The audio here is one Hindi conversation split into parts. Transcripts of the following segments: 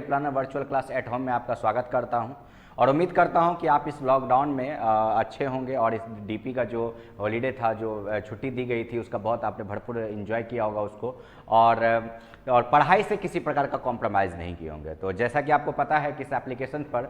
Planner virtual class at home में आपका स्वागत करता हूं और उम्मीद करता हूं कि आप इस लॉकडाउन में अच्छे होंगे और इस डीपी का जो हॉलीडे था, जो छुट्टी दी गई थी, उसका बहुत आपने भरपूर एंजॉय किया होगा उसको और पढ़ाई से किसी प्रकार का कॉम्प्रोमाइज़ नहीं किए होंगे। तो जैसा कि आपको पता है कि इस एप्लीकेशन पर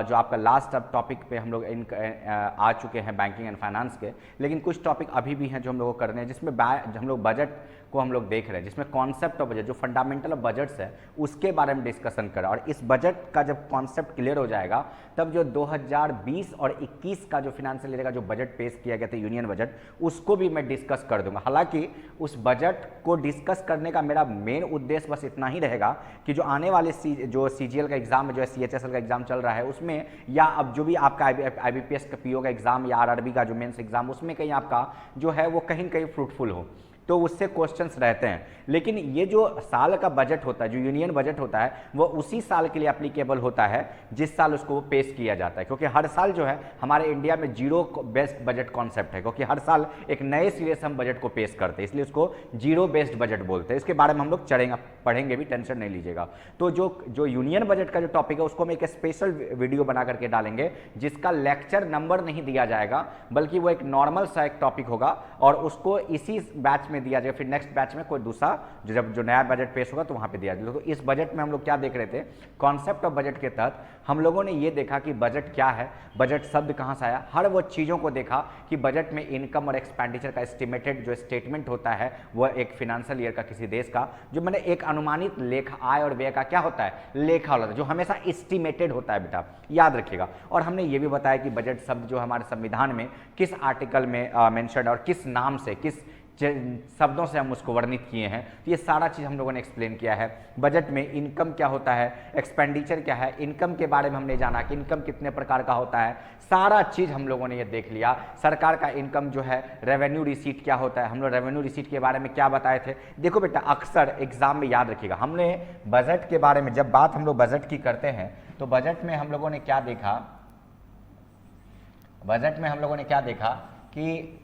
जो आपका लास्ट अब टॉपिक पे हम लोग आ चुके हैं बैंकिंग एंड फाइनेंस के, लेकिन कुछ टॉपिक अभी भी हैं जो हम लोग को करने हैं, जिसमें हम लोग बजट को हम लोग देख रहे हैं, जिसमें कॉन्सेप्ट ऑफ बजट, जो फंडामेंटल ऑफ बजट्स है उसके बारे में डिस्कशन करें। और इस बजट का जब कॉन्सेप्ट क्लियर हो जाएगा तब जो 2020 और 21 का जो फिनेंशियल ईयर का जो बजट पेश किया गया था, यूनियन बजट, उसको भी मैं डिस्कस कर दूंगा। हालांकि उस बजट को डिस्कस करने का मेरा मेन उद्देश्य बस इतना ही रहेगा कि जो आने वाले जो CGL का एग्जाम है, जो CHSL का एग्जाम चल रहा है उसमें, या अब जो भी आपका IBPS का PO का एग्जाम या RRB का जो मेंस एग्जाम, उसमें कहीं आपका जो है वो कहीं न कहीं फ्रूटफुल हो, तो उससे क्वेश्चंस रहते हैं। लेकिन ये जो साल का बजट होता है, जो यूनियन बजट होता है, वो उसी साल के लिए एप्लीकेबल होता है जिस साल उसको पेश किया जाता है, क्योंकि हर साल जो है हमारे इंडिया में जीरो बेस्ड बजट कॉन्सेप्ट है, क्योंकि हर साल एक नए सिरे से हम बजट को पेश करते हैं, इसलिए उसको जीरो बेस्ड बजट बोलते हैं। इसके बारे में हम लोग पढ़ेंगे भी, टेंशन नहीं लीजिएगा। तो जो यूनियन बजट का जो टॉपिक है उसको हम एक स्पेशल वीडियो बना करके डालेंगे, जिसका लेक्चर नंबर नहीं दिया जाएगा, बल्कि वो एक नॉर्मल सा एक टॉपिक होगा और उसको इसी बैच में दिया जाएगा। फिर नेक्स्ट बैच में कोई दूसरा जो नया बजट पेश होगा तो वहां पे दिया जाएगा। तो इस बजट में हम लोग क्या देख रहे थे, कॉन्सेप्ट ऑफ बजट के तहत हम लोगों ने ये देखा कि बजट क्या है, बजट शब्द कहां से आया, हर वो चीजों को देखा कि बजट में इनकम और एक्सपेंडिचर का एस्टिमेटेड जो स्टेटमेंट होता है, वह एक फिनेंशियल ईयर का किसी देश का, जो मैंने एक अनुमानित लेखा, आय और व्यय का क्या होता है, लेखा होता है, जो हमेशा एस्टिमेटेड होता है, बेटा याद रखिएगा। और हमने ये भी बताया कि बजट शब्द जो हमारे संविधान में किस आर्टिकल में मेंशन और किस नाम से, किस शब्दों से हम उसको वर्णित किए हैं। तो ये सारा चीज़ हम लोगों ने एक्सप्लेन किया है। बजट में इनकम क्या होता है, एक्सपेंडिचर क्या है, इनकम के बारे में हमने जाना कि इनकम कितने प्रकार का होता है, सारा चीज़ हम लोगों ने ये देख लिया। सरकार का इनकम जो है, रेवेन्यू रिसीट क्या होता है, हम लोग रेवेन्यू रिसीट के बारे में क्या बताए थे। देखो बेटा, अक्सर एग्जाम में याद रखिएगा, हमने बजट के बारे में जब बात हम लोग बजट की करते हैं तो बजट में हम लोगों ने क्या देखा, बजट में हम लोगों ने क्या देखा कि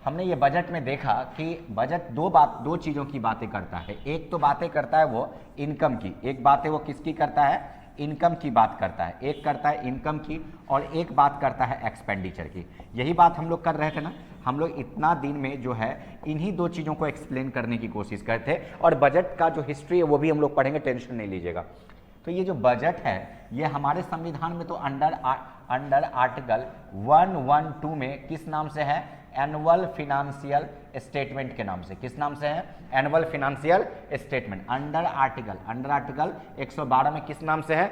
हमने ये बजट में देखा कि बजट दो चीज़ों की बातें करता है। एक तो बातें करता है वो इनकम की, एक बात है वो किसकी करता है, इनकम की बात करता है। एक करता है इनकम की और एक बात करता है एक्सपेंडिचर की। यही बात हम लोग कर रहे थे ना, हम लोग इतना दिन में जो है इन्हीं दो चीज़ों को एक्सप्लेन करने की कोशिश करते हैं। और बजट का जो हिस्ट्री है वो भी हम लोग पढ़ेंगे, टेंशन नहीं लीजिएगा। तो ये जो बजट है ये हमारे संविधान में तो अंडर आर्टिकल 112 में किस नाम से है, एनुअल फिनेंशियल स्टेटमेंट के नाम से। किस नाम से है, annual financial statement. Under article 112 में किस नाम से है,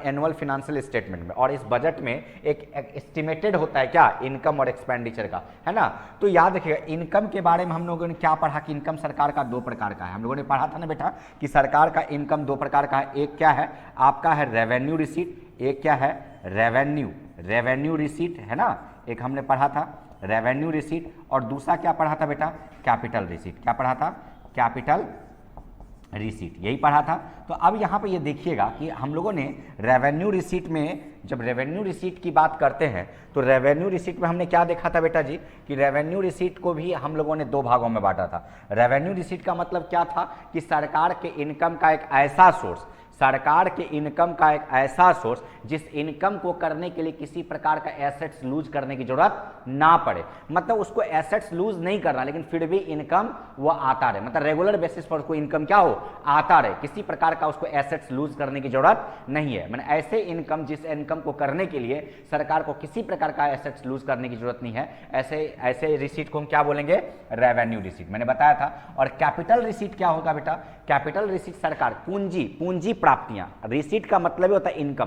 एनुअल फिनेंशियल स्टेटमेंट में। और इस बजट में एक एस्टिमेटेड होता है क्या, इनकम और एक्सपेंडिचर का, है ना। तो याद रखिएगा, इनकम के बारे में हम लोगों ने क्या पढ़ा कि इनकम सरकार का 2 प्रकार का है। हम लोगों ने पढ़ा था ना बेटा कि सरकार का इनकम 2 प्रकार का है। एक क्या है आपका है रेवेन्यू रिसीट, एक क्या है रेवेन्यू रिसीट, है ना, एक हमने पढ़ा था रेवेन्यू रिसीट, और दूसरा क्या पढ़ा था बेटा, कैपिटल रिसीट। क्या पढ़ा था, कैपिटल रिसीट, यही पढ़ा था। तो अब यहाँ पे ये देखिएगा कि हम लोगों ने रेवेन्यू रिसीट में, जब रेवेन्यू रिसीट की बात करते हैं तो रेवेन्यू रिसीट में हमने क्या देखा था बेटा जी कि रेवेन्यू रिसीट को भी हम लोगों ने 2 भागों में बांटा था। रेवेन्यू रिसीट का मतलब क्या था कि सरकार के इनकम का एक ऐसा सोर्स, सरकार के इनकम का एक ऐसा सोर्स जिस इनकम को करने के लिए किसी प्रकार का एसेट्स लूज करने की जरूरत ना पड़े। मतलब उसको एसेट्स लूज नहीं करना, लेकिन फिर भी इनकम वो आता रहे, मतलब रेगुलर बेसिस पर उसको इनकम क्या हो, आता रहे, किसी प्रकार का उसको एसेट्स लूज करने की जरूरत नहीं है। मैंने ऐसे इनकम, जिस इनकम को करने के लिए सरकार को किसी प्रकार का एसेट्स लूज करने की जरूरत नहीं है, ऐसे रिसीट को हम क्या बोलेंगे, रेवेन्यू रिसीट, मैंने बताया था। और कैपिटल रिसीट क्या होगा बेटा, कैपिटल रिसीट सरकार पूंजी प्राप्तियां, रिसीट का मतलब ही होता है इनकम,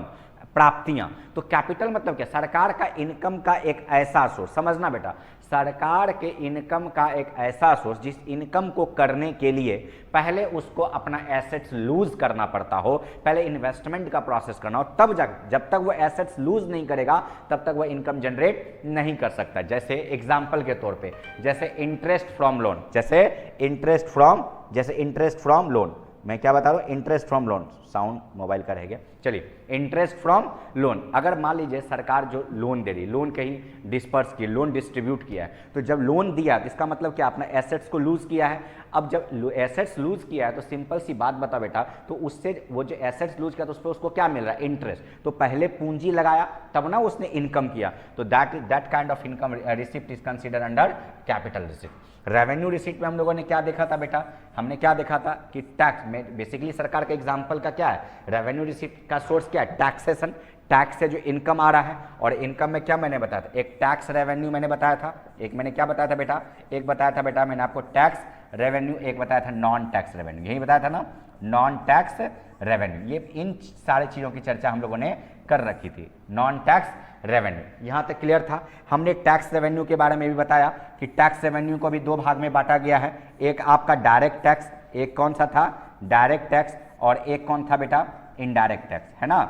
प्राप्तियां। तो कैपिटल मतलब क्या, सरकार का इनकम का एक ऐसा सोर्स, समझना बेटा, सरकार के इनकम का एक ऐसा सोर्स जिस इनकम को करने के लिए पहले उसको अपना एसेट्स लूज करना पड़ता हो, पहले इन्वेस्टमेंट का प्रोसेस करना हो, तब जब तक वो एसेट्स लूज नहीं करेगा तब तक वो इनकम जनरेट नहीं कर सकता। जैसे एग्जांपल के तौर पे, जैसे इंटरेस्ट फ्रॉम लोन, जैसे इंटरेस्ट फ्रॉम लोन, मैं क्या बता रहा हूँ, interest from loan, sound mobile का रह गया, चलिए, इंटरेस्ट फ्रॉम लोन, अगर मान लीजिए सरकार जो लोन दे रही, लोन कहीं डिस्पर्स की, लोन डिस्ट्रीब्यूट किया है, तो जब लोन दिया तो इसका मतलब क्या, अपना एसेट्स को लूज किया है। अब जब एसेट्स लूज किया है तो सिंपल सी बात बता बेटा, तो उससे वो जो एसेट्स लूज किया तो उस पर उसको क्या मिल रहा है, इंटरेस्ट। तो पहले पूंजी लगाया तब ना उसने इनकम किया, तो that kind of income receipt is consider under capital receipt. Revenue receipt में हम लोगों ने क्या देखा था बेटा, हमने क्या देखा था कि टैक्स में बेसिकली सरकार के एग्जांपल का क्या है, रेवेन्यू रिसीट का सोर्स क्या है, टैक्सेशन, टैक्स से जो इनकम आ रहा है। और इनकम में क्या मैंने बताया था, एक टैक्स रेवेन्यू मैंने बताया था, एक मैंने क्या बताया था बेटा, एक बताया था बेटा मैंने आपको टैक्स रेवेन्यू, एक बताया था नॉन टैक्स रेवेन्यू, यही बताया था ना, नॉन टैक्स रेवेन्यू। ये इन सारी चीज़ों की चर्चा हम लोगों ने कर रखी थी। नॉन टैक्स रेवेन्यू यहाँ तक क्लियर था। हमने टैक्स रेवेन्यू के बारे में भी बताया कि टैक्स रेवेन्यू को भी दो भाग में बांटा गया है, एक आपका डायरेक्ट टैक्स, एक कौन सा था, डायरेक्ट टैक्स, और एक कौन था बेटा, इनडायरेक्ट टैक्स, है ना,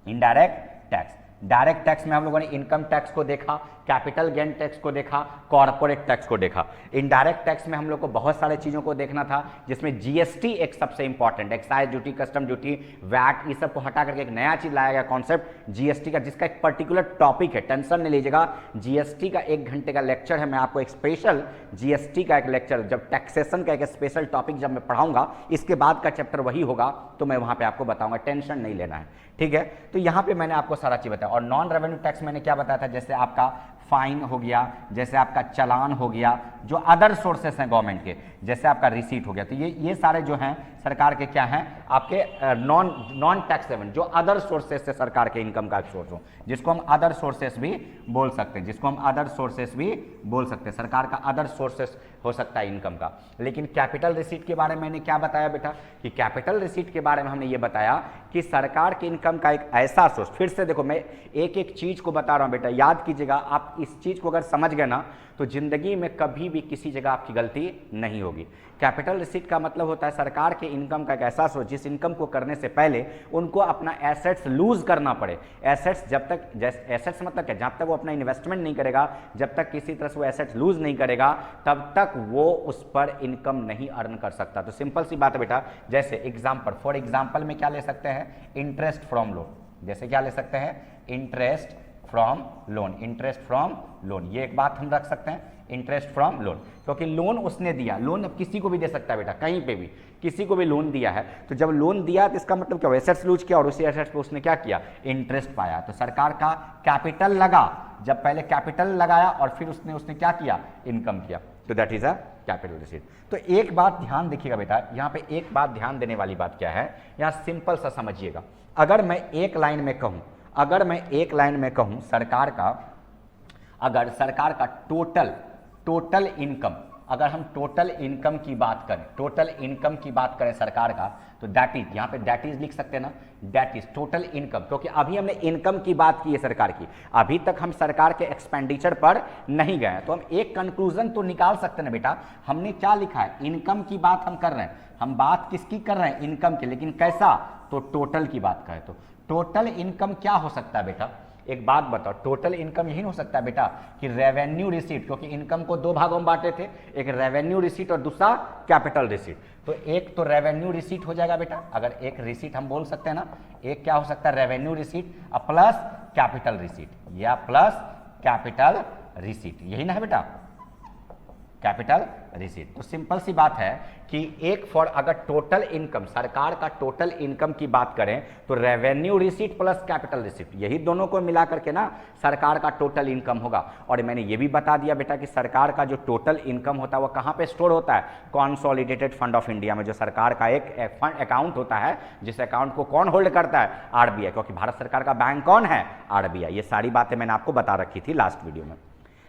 इनडायरेक्ट टैक्स। डायरेक्ट टैक्स में हम लोगों ने इनकम टैक्स को देखा, कैपिटल गेन टैक्स को देखा, कॉर्पोरेट टैक्स को देखा। इनडायरेक्ट टैक्स में हम लोग को बहुत सारे चीज़ों को देखना था, जिसमें जीएसटी एक सबसे important, excise duty, custom duty, VAT, ये सब को हटा करके एक नया चीज लाया गया कॉन्सेप्ट जीएसटी का, जिसका एक पर्टिकुलर टॉपिक है, टेंशन नहीं लीजिएगा, जीएसटी का 1 घंटे का लेक्चर है, मैं आपको एक स्पेशल जीएसटी का एक लेक्चर, जब टैक्सेशन का एक स्पेशल टॉपिक जब मैं पढ़ाऊंगा, इसके बाद का चैप्टर वही होगा, तो मैं वहां पे आपको बताऊंगा, टेंशन नहीं लेना है, ठीक है। तो यहाँ पे मैंने आपको सारा चीज बताया। और नॉन रेवेन्यू टैक्स मैंने क्या बताया था, जैसे आपका फाइन हो गया, जैसे आपका चालान हो गया, जो अदर सोर्सेस हैं गवर्नमेंट के, जैसे आपका रिसीट हो गया, तो ये सारे जो हैं सरकार के क्या हैं, आपके नॉन टैक्स रेवेन्यू, जो अदर सोर्सेस से सरकार के इनकम का सोर्स हो, जिसको हम अदर सोर्सेस भी बोल सकते हैं, जिसको हम अदर सोर्सेस भी बोल सकते हैं, सरकार का अदर सोर्सेस हो सकता है इनकम का। लेकिन कैपिटल रिसीट के बारे में मैंने क्या बताया बेटा, कि कैपिटल रिसीट के बारे में हमने ये बताया कि सरकार के इनकम का एक ऐसा सोर्स, फिर से देखो मैं एक एक चीज को बता रहा हूं बेटा, याद कीजिएगा, आप इस चीज को अगर समझ गए ना, तो जिंदगी में कभी भी किसी जगह आपकी गलती नहीं होगी। कैपिटल रिसीट का मतलब होता है सरकार के इनकम का एक ऐसा सोर्स, जिस इनकम को करने से पहले उनको अपना एसेट्स लूज करना पड़े। एसेट्स जब तक, एसेट्स मतलब क्या, जब तक वो अपना इन्वेस्टमेंट नहीं करेगा, जब तक किसी तरह से वो एसेट्स लूज नहीं करेगा, तब तक वो उस पर इनकम नहीं अर्न कर सकता। तो सिंपल सी बात है बेटा, जैसे एग्जाम्पल, फॉर एग्जाम्पल में क्या ले सकते हैं, इंटरेस्ट फ्रॉम लोन, जैसे क्या ले सकते हैं, interest from loan, interest from loan, ये एक बात हम रख सकते हैं, इंटरेस्ट फ्रॉम लोन, क्योंकि लोन उसने दिया, लोन अब किसी को भी दे सकता है बेटा, कहीं पे भी किसी को भी लोन दिया है, तो जब लोन दिया तो इसका मतलब क्या हुआ, एसेट्स लूज किया और उसी एसेट्स पे उसने क्या किया, इंटरेस्ट पाया। तो सरकार का कैपिटल लगा, जब पहले कैपिटल लगाया और फिर उसने क्या किया, इनकम किया, तो that is a capital receipt. तो एक बात ध्यान देखिएगा बेटा, यहाँ पे एक बात ध्यान देने वाली बात क्या है, यहाँ सिंपल सा समझिएगा, अगर मैं एक लाइन में कहूँ, अगर मैं एक लाइन में कहूँ सरकार का, अगर सरकार का टोटल इनकम, अगर हम टोटल इनकम की बात करें, टोटल इनकम की बात करें सरकार का, तो दैट इज, यहाँ पे दैट इज लिख सकते हैं ना, दैट इज टोटल इनकम, क्योंकि अभी हमने इनकम की बात की है सरकार की, अभी तक हम सरकार के एक्सपेंडिचर पर नहीं गए हैं। तो हम एक कंक्लूजन तो निकाल सकते हैं ना बेटा, हमने क्या लिखा है, इनकम की बात हम कर रहे हैं, हम बात किसकी कर रहे हैं, इनकम की, लेकिन कैसा, तो टोटल की बात करें तो टोटल इनकम क्या हो सकता है बेटा, एक बात बताओ, टोटल इनकम यही हो सकता है बेटा कि रेवेन्यू रिसीट, क्योंकि इनकम को दो भागों में बांटे थे, एक रेवेन्यू रिसीट और दूसरा कैपिटल रिसीट। तो एक तो रेवेन्यू रिसीट हो जाएगा बेटा, अगर एक रिसीट हम बोल सकते हैं ना, एक क्या हो सकता है, revenue receipt plus capital receipt, या प्लस कैपिटल रिसीट, यही ना है बेटा, कैपिटल रिसीट। तो सिंपल सी बात है कि एक फॉर, अगर टोटल इनकम, सरकार का टोटल इनकम की बात करें, तो revenue receipt plus capital receipt, यही दोनों को मिला करके ना सरकार का टोटल इनकम होगा। और मैंने ये भी बता दिया बेटा कि सरकार का जो टोटल इनकम होता है वो कहाँ पे स्टोर होता है, कॉन्सोलिडेटेड फंड ऑफ इंडिया में, जो सरकार का एक फंड अकाउंट होता है, जिस अकाउंट को कौन होल्ड करता है, आरबीआई, क्योंकि भारत सरकार का बैंक कौन है, आरबीआई। ये सारी बातें मैंने आपको बता रखी थी लास्ट वीडियो में।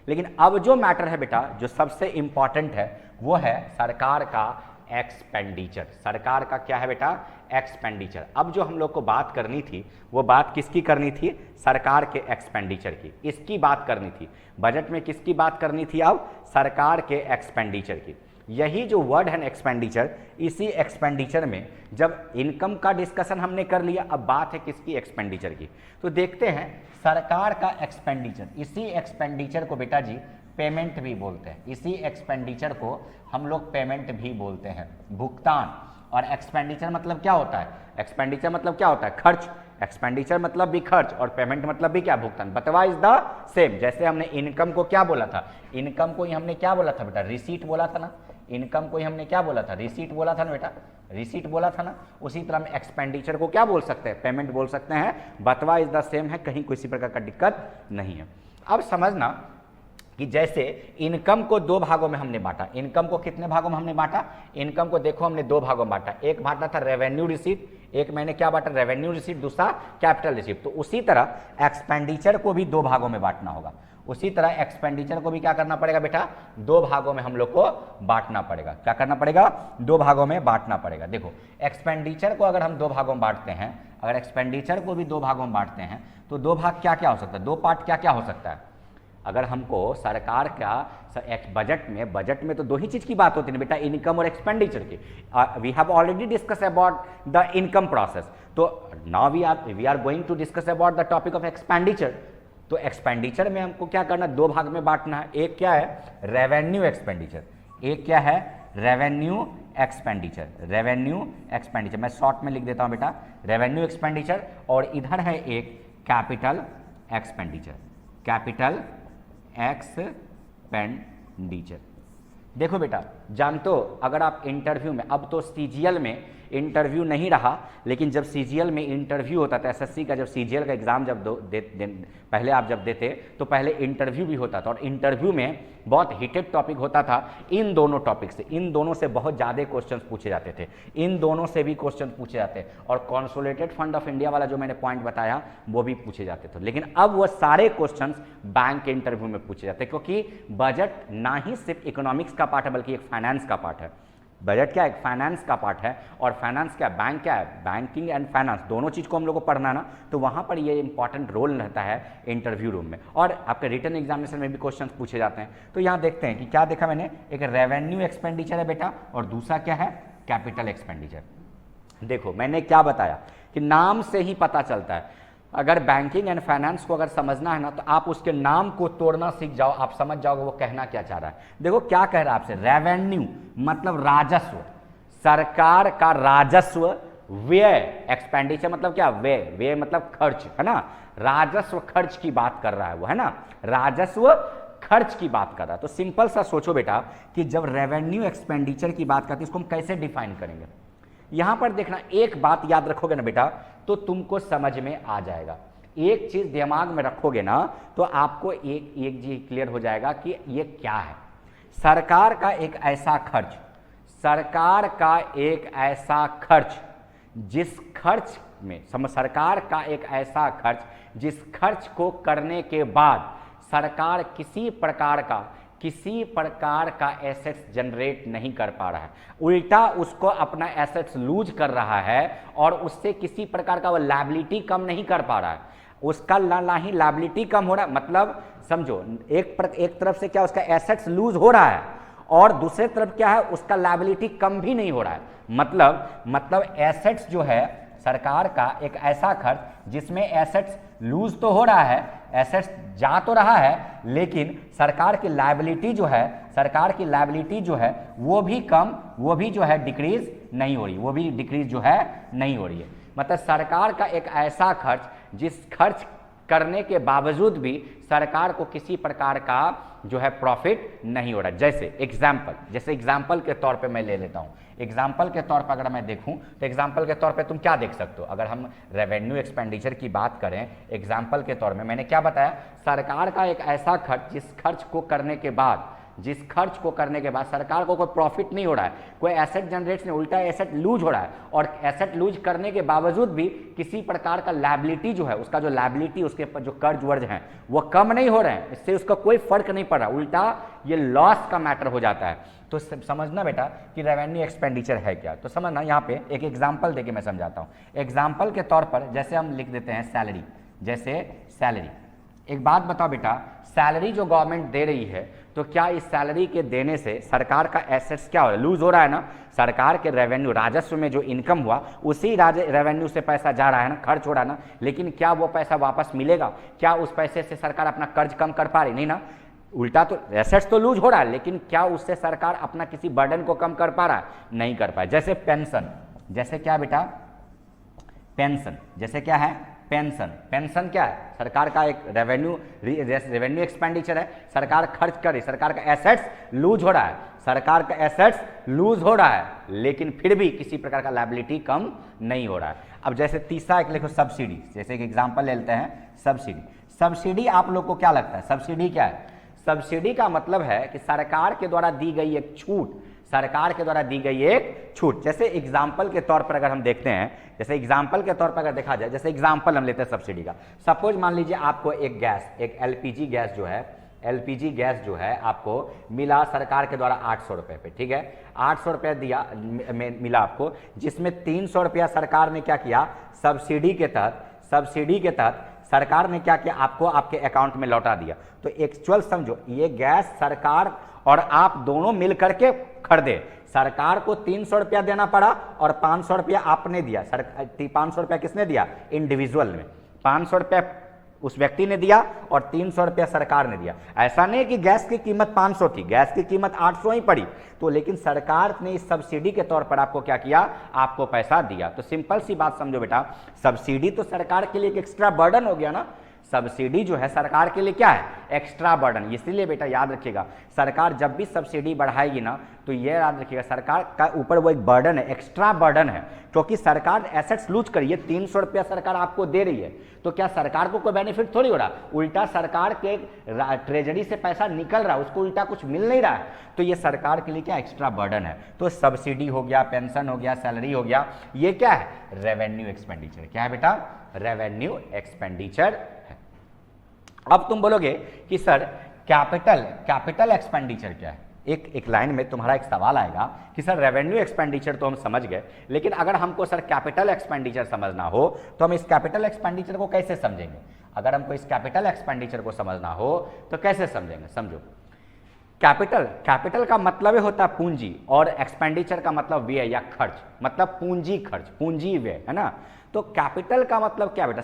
लेकिन अब जो मैटर है बेटा, जो सबसे इंपॉर्टेंट है, वो है सरकार का एक्सपेंडिचर। सरकार का क्या है बेटा, एक्सपेंडिचर। अब जो हम लोग को बात करनी थी, वो बात किसकी करनी थी, सरकार के एक्सपेंडिचर की, इसकी बात करनी थी। बजट में किसकी बात करनी थी, अब सरकार के एक्सपेंडिचर की। यही जो वर्ड है एक्सपेंडिचर, इसी एक्सपेंडिचर में जब इनकम का डिस्कशन हमने कर लिया, अब बात है किसकी, एक्सपेंडिचर की। तो देखते हैं सरकार का एक्सपेंडिचर, इसी एक्सपेंडिचर को बेटा जी पेमेंट भी बोलते हैं, इसी एक्सपेंडिचर को हम लोग पेमेंट भी बोलते हैं, भुगतान। और एक्सपेंडिचर मतलब क्या होता है, एक्सपेंडिचर मतलब क्या होता है, खर्च। एक्सपेंडिचर मतलब भी खर्च और पेमेंट मतलब भी क्या, भुगतान। बटवा इज द सेम। जैसे हमने इनकम को क्या बोला था, इनकम को ही हमने क्या बोला था बेटा, रिसीट बोला था ना। इनकम को ही हमने क्या बोला था, रिसीट बोला था ना बेटा, रिसीट बोला था ना। उसी तरह हम एक्सपेंडिचर को क्या बोल सकते हैं, पेमेंट बोल सकते हैं। बटवा इज द सेम है, कहीं किसी प्रकार का दिक्कत नहीं है। अब समझना कि जैसे इनकम को दो भागों में हमने बांटा, इनकम को कितने भागों में हमने बांटा, इनकम को देखो हमने दो भागों में बांटा। एक बांटा था रेवेन्यू रिसीट, एक मैंने क्या बांटा, रेवेन्यू रिसीट, दूसरा कैपिटल रिसीट। तो उसी तरह एक्सपेंडिचर को भी दो भागों में बांटना होगा। उसी तरह एक्सपेंडिचर को भी क्या करना पड़ेगा बेटा, दो भागों में हम लोग को बांटना पड़ेगा। क्या करना पड़ेगा, दो भागों में बांटना पड़ेगा। देखो एक्सपेंडिचर को अगर हम दो भागों में बांटते हैं, अगर एक्सपेंडिचर को भी दो भागों में बांटते हैं तो दो भाग क्या क्या हो सकता है, दो पार्ट क्या क्या हो सकता है। अगर हमको सरकार का बजट में तो दो ही चीज की बात होती है बेटा, इनकम और एक्सपेंडिचर की। We have already discuss about the income process, तो now we are going to discuss about the topic of expenditure. तो एक्सपेंडिचर में हमको क्या करना, दो भाग में बांटना है। एक क्या है, रेवेन्यू एक्सपेंडिचर, एक क्या है, रेवेन्यू एक्सपेंडिचर। रेवेन्यू एक्सपेंडिचर मैं शॉर्ट में लिख देता हूं बेटा, रेवेन्यू एक्सपेंडिचर। और इधर है एक कैपिटल एक्सपेंडिचर, कैपिटल एक्सपेंडिचर। देखो बेटा, जानते हो अगर आप इंटरव्यू में, अब तो सीजीएल में इंटरव्यू नहीं रहा, लेकिन जब सीजीएल में इंटरव्यू होता था, एसएससी का जब सीजीएल का एग्जाम जब पहले आप जब देते तो पहले इंटरव्यू भी होता था, और इंटरव्यू में बहुत हिटेड टॉपिक होता था इन दोनों टॉपिक से। इन दोनों से बहुत ज़्यादा क्वेश्चंस पूछे जाते थे, इन दोनों से भी क्वेश्चन पूछे जाते, और कंसोलिडेटेड फंड ऑफ इंडिया वाला जो मैंने पॉइंट बताया वो भी पूछे जाते थे। लेकिन अब वो सारे क्वेश्चंस बैंक के इंटरव्यू में पूछे जाते हैं, क्योंकि बजट ना ही सिर्फ इकोनॉमिक्स का पार्ट है बल्कि एक फाइनेंस का पार्ट है। बजट क्या है, एक फाइनेंस का पार्ट है, और फाइनेंस क्या, बैंक क्या है, बैंकिंग एंड फाइनेंस दोनों चीज़ को हम लोग को पढ़ना ना, तो वहाँ पर ये इंपॉर्टेंट रोल रहता है इंटरव्यू रूम में। और आपके रिटन एग्जामिनेशन में भी क्वेश्चंस पूछे जाते हैं। तो यहाँ देखते हैं कि क्या देखा मैंने, एक रेवेन्यू एक्सपेंडिचर है बेटा, और दूसरा क्या है, कैपिटल एक्सपेंडिचर। देखो मैंने क्या बताया कि नाम से ही पता चलता है, अगर बैंकिंग एंड फाइनेंस को अगर समझना है ना तो आप उसके नाम को तोड़ना सीख जाओ, आप समझ जाओगे वो कहना क्या चाह रहा है। देखो क्या कह रहा है आपसे, रेवेन्यू मतलब राजस्व, सरकार का राजस्व, व्यय, एक्सपेंडिचर मतलब क्या, व्यय, व्यय मतलब खर्च, है ना, राजस्व खर्च की बात कर रहा है वो, है ना, राजस्व खर्च की बात कर रहा है। तो सिंपल सा सोचो बेटा कि जब रेवेन्यू एक्सपेंडिचर की बात करते हैं इसको हम कैसे डिफाइन करेंगे। यहां पर देखना, एक बात याद रखोगे ना बेटा तो तुमको समझ में आ जाएगा। एक चीज दिमाग में रखोगे ना तो आपको एक चीज क्लियर हो जाएगा कि ये क्या है। सरकार का एक ऐसा खर्च, सरकार का एक ऐसा खर्च जिस खर्च में सरकार का एक ऐसा खर्च जिस खर्च को करने के बाद सरकार किसी प्रकार का एसेट्स जनरेट नहीं कर पा रहा है, उल्टा उसको अपना एसेट्स लूज कर रहा है, और उससे किसी प्रकार का वो लायबिलिटी कम नहीं कर पा रहा है। उसका ना ही लायबिलिटी कम हो रहा है, मतलब समझो एक तरफ से क्या उसका एसेट्स लूज हो रहा है, और दूसरे तरफ क्या है उसका लायबिलिटी कम भी नहीं हो रहा है। मतलब एसेट्स जो है, सरकार का एक ऐसा खर्च जिसमें एसेट्स लूज तो हो रहा है, एसेट्स जा तो रहा है, लेकिन सरकार की लायबिलिटी जो है, वो भी जो है डिक्रीज नहीं हो रही, वो भी डिक्रीज जो है नहीं हो रही है। मतलब सरकार का एक ऐसा खर्च जिस खर्च करने के बावजूद भी सरकार को किसी प्रकार का जो है प्रॉफिट नहीं हो रहा। जैसे एग्जाम्पल के तौर पे मैं ले लेता हूं, एग्जाम्पल के तौर पर अगर मैं देखूं तो एग्जाम्पल के तौर पे तुम क्या देख सकते हो, अगर हम रेवेन्यू एक्सपेंडिचर की बात करें एग्जाम्पल के तौर में, मैंने क्या बताया, सरकार का एक ऐसा खर्च जिस खर्च को करने के बाद सरकार को कोई प्रॉफिट नहीं हो रहा है, कोई एसेट जनरेट नहीं, उल्टा एसेट लूज हो रहा है, और एसेट लूज करने के बावजूद भी किसी प्रकार का लायबिलिटी जो है, उसका जो लायबिलिटी, उसके जो कर्ज वर्ज हैं वो कम नहीं हो रहे हैं, इससे उसका कोई फर्क नहीं पड़ रहा, उल्टा ये लॉस का मैटर हो जाता है। तो समझना बेटा कि रेवेन्यू एक्सपेंडिचर है क्या। तो समझना, यहाँ पे एक एग्जाम्पल देके मैं समझाता हूँ। एग्जाम्पल के तौर पर जैसे हम लिख देते हैं सैलरी, जैसे सैलरी। एक बात बताओ बेटा, सैलरी जो गवर्नमेंट दे रही है तो क्या इस सैलरी के देने से सरकार का एसेट्स क्या हो रहा है, लूज हो रहा है ना, सरकार के रेवेन्यू राजस्व में जो इनकम हुआ उसी रेवेन्यू से पैसा जा रहा है ना, खर्च हो रहा है ना, लेकिन क्या वो पैसा वापस मिलेगा, क्या उस पैसे से सरकार अपना कर्ज कम कर पा रही, नहीं ना। उल्टा तो एसेट्स तो लूज हो रहा है, लेकिन क्या उससे सरकार अपना किसी बर्डन को कम कर पा रहा है? नहीं कर पाए। जैसे पेंशन, जैसे क्या बेटा, पेंशन, जैसे क्या है पेंशन। पेंशन क्या है? सरकार का एक रेवेन्यू एक्सपेंडिचर है, सरकार खर्च कर रही, सरकार का एसेट्स लूज हो रहा है, सरकार का एसेट्स लूज हो रहा है, लेकिन फिर भी किसी प्रकार का लायबिलिटी कम नहीं हो रहा है। अब जैसे तीसरा एक लिखो सब्सिडी, जैसे एक एग्जांपल ले लेते हैं सब्सिडी। सब्सिडी आप लोग को क्या लगता है सब्सिडी क्या है? सब्सिडी का मतलब है कि सरकार के द्वारा दी गई एक छूट, सरकार के द्वारा दी गई एक छूट। जैसे एग्जाम्पल के तौर पर अगर हम देखते हैं, जैसे एग्जाम्पल के तौर पर अगर देखा जाए, जैसे एग्जाम्पल हम लेते हैं सब्सिडी का। सपोज मान लीजिए आपको एक गैस, एक एलपीजी गैस जो है, एलपीजी गैस जो है आपको मिला सरकार के द्वारा 800 रुपये पे, ठीक है, 800 रुपये दिया मिला आपको, जिसमें 300 रुपया सरकार ने क्या किया, सब्सिडी के तहत सरकार ने क्या किया, आपको आपके अकाउंट में लौटा दिया। तो एक्चुअल समझो, ये गैस सरकार और आप दोनों मिल करके खरीदे, सरकार को 300 रुपया देना पड़ा और 500 रुपया आपने दिया। 500 रुपया किसने दिया? इंडिविजुअल में। 500 रुपया उस व्यक्ति ने दिया और 300 रुपया सरकार ने दिया। ऐसा नहीं कि गैस की कीमत 500 थी, गैस की कीमत 800 ही पड़ी, तो लेकिन सरकार ने इस सब्सिडी के तौर पर आपको क्या किया, आपको पैसा दिया। तो सिंपल सी बात समझो बेटा, सब्सिडी तो सरकार के लिए एक एक्स्ट्रा बर्डन हो गया ना। सब्सिडी जो है सरकार के लिए क्या है, एक्स्ट्रा बर्डन। इसीलिए बेटा याद रखिएगा, सरकार जब भी सब्सिडी बढ़ाएगी ना, तो ये याद रखिएगा सरकार का ऊपर वो एक बर्डन है, एक्स्ट्रा बर्डन है, क्योंकि सरकार एसेट्स लूज करी है। 300 रुपया सरकार आपको दे रही है, तो क्या सरकार को कोई बेनिफिट थोड़ी हो रहा, उल्टा सरकार के ट्रेजरी से पैसा निकल रहा है, उसको उल्टा कुछ मिल नहीं रहा है, तो ये सरकार के लिए क्या एक्स्ट्रा बर्डन है। तो सब्सिडी हो गया, पेंशन हो गया, सैलरी हो गया, ये क्या है, रेवेन्यू एक्सपेंडिचर। क्या है बेटा, रेवेन्यू एक्सपेंडिचर है। अब तुम बोलोगे कि सर कैपिटल एक्सपेंडिचर क्या है? एक लाइन में तुम्हारा एक सवाल आएगा कि सर रेवेन्यू एक्सपेंडिचर तो हम समझ गए, लेकिन अगर हमको सर कैपिटल एक्सपेंडिचर समझना हो तो हम इस कैपिटल एक्सपेंडिचर को कैसे समझेंगे? अगर हमको इस कैपिटल एक्सपेंडिचर को समझना हो तो कैसे समझेंगे? समझो, कैपिटल का मतलब होता है पूंजी, और एक्सपेंडिचर का मतलब व्यय या खर्च, मतलब पूंजी खर्च, पूंजी व्यय, है ना। तो कैपिटल का मतलब क्या बेटा,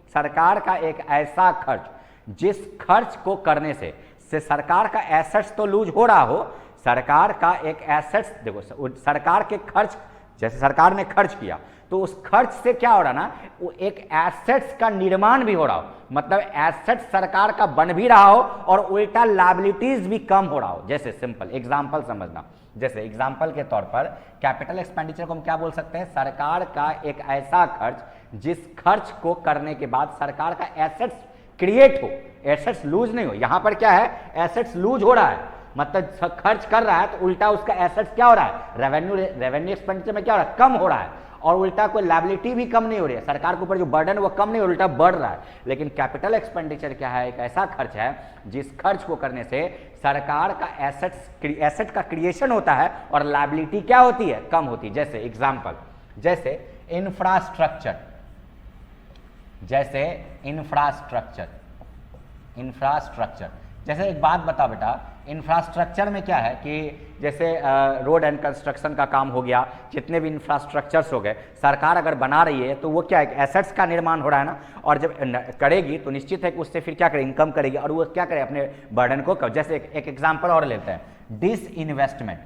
सरकार का एक ऐसा खर्च जिस खर्च को करने से सरकार का एसेट्स तो लूज हो रहा हो, सरकार का एक एसेट्स, देखो सरकार के खर्च, जैसे सरकार ने खर्च किया तो उस खर्च से क्या हो रहा ना, वो एक एसेट्स का निर्माण भी हो रहा हो, मतलब एसेट्स सरकार का बन भी रहा हो और उल्टा लायबिलिटीज भी कम हो रहा हो। जैसे सिंपल एग्जांपल समझना, जैसे एग्जांपल के तौर पर कैपिटल एक्सपेंडिचर को हम क्या बोल सकते हैं, सरकार का एक ऐसा खर्च जिस खर्च को करने के बाद सरकार का एसेट्स क्रिएट हो, एसेट्स लूज नहीं हो। यहां पर क्या है, एसेट्स लूज हो रहा है, मतलब खर्च कर रहा है तो उल्टा उसका एसेट्स क्या हो रहा है, रेवेन्यू एक्सपेंडिचर में क्या हो रहा है, कम हो रहा है, और उल्टा कोई लायबिलिटी भी कम नहीं हो रही है, सरकार के ऊपर जो बर्डन है वो कम नहीं, उल्टा बढ़ रहा है। लेकिन कैपिटल एक्सपेंडिचर क्या है, एक ऐसा खर्च है जिस खर्च को करने से सरकार का एसेट का क्रिएशन होता है और लायबिलिटी क्या होती है, कम होती है। जैसे एग्जांपल, जैसे इंफ्रास्ट्रक्चर, जैसे एक बात बता बेटा, इंफ्रास्ट्रक्चर में क्या है कि जैसे रोड एंड कंस्ट्रक्शन का काम हो गया, जितने भी इंफ्रास्ट्रक्चर्स हो गए, सरकार अगर बना रही है तो वो क्या है, एसेट्स का निर्माण हो रहा है ना, और जब करेगी तो निश्चित है कि उससे फिर क्या करे, इनकम करेगी, और वो क्या करे, अपने बर्डन को कम। जैसे एक एग्जांपल और लेते हैं, डिसइन्वेस्टमेंट